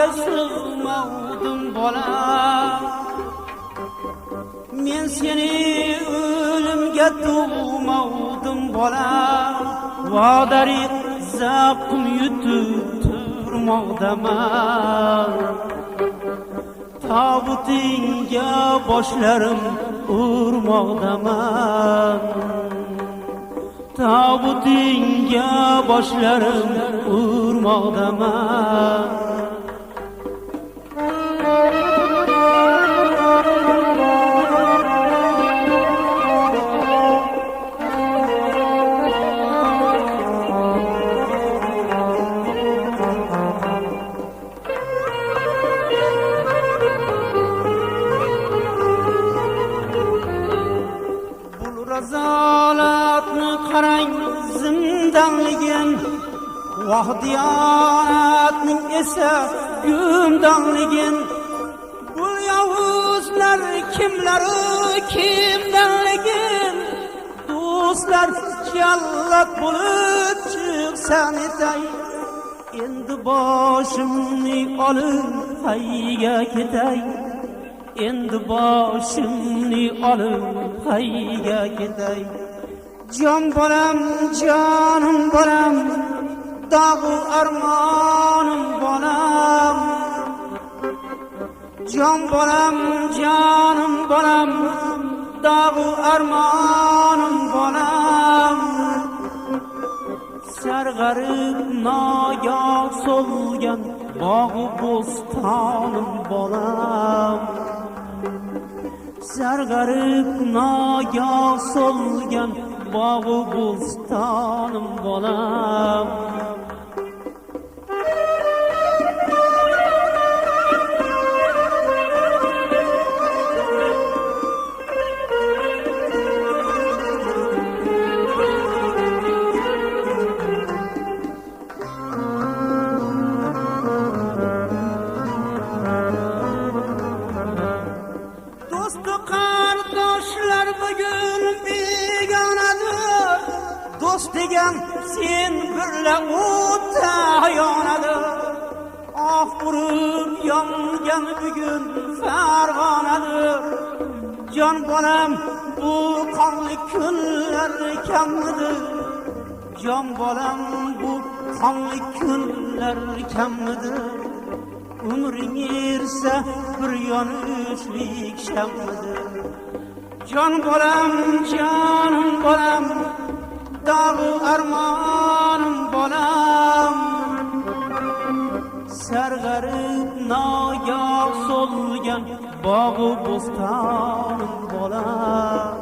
bag'riga sig'movdim bolam. Men seni o'limga tug'movdim bolam. Vodariq zavqim yutib turmoqdaman. Tabutingga boshlarim urmoqdaman. Tabutingga boshlarim urmoqdaman. Razolatni qarang zindonligin, vahdiyonatning esa gumdonligin. Bu yovuzlar kimdanligin, do'stlar jallod bo'lib chiqsan etay. Endi boshimni olib hayga ketay. Endi boshimni olib hayga ketay. Jon bolam, jonim bolam, dog'u armonim bolam. Jon bolam, jonim bolam, dog'u armonim bolam. Sarg'arib nogoh so'lgan bog'u bo'stonim bolam. Sarg'arib nogoh so'lgan bog'u bo'stonim bolam. Do'st degan sen birla o'tda yonadir. Oh urib yongan bugun Farg'onadir. Jon bolam, bu qonli kunlar kammidir. Jon bolam, bu qonli kunlar kammidir. Umring ersa bir yonishlik shammidir. Jon bolam, jonim bolam, dog'u armonim bolam. Sarg'arib nogoh so'lgan bog'u bo'stonim bolam.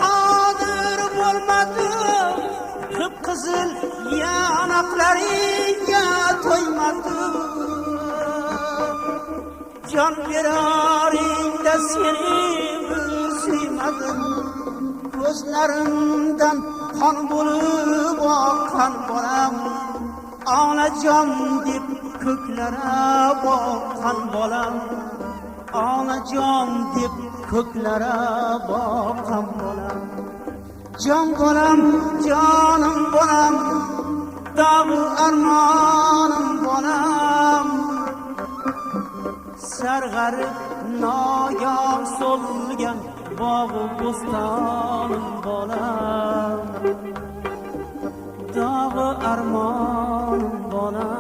Qodir bo'lmadim, qizil yanaqlaringga to'ymadim. Jon beroringda seni suymadim. Ko'zlarimdan qon bo'lib oqqan bolam. Onajon deb ko'klara boqqan bolam. Onajon deb ko'klara boqqan bolam. Jon bolam, jonim bolam, dog'u armonim bolam. Sarg'arib nogoh so'lgan bog'u bo'stonim bolam. Dog'u armonim bolam.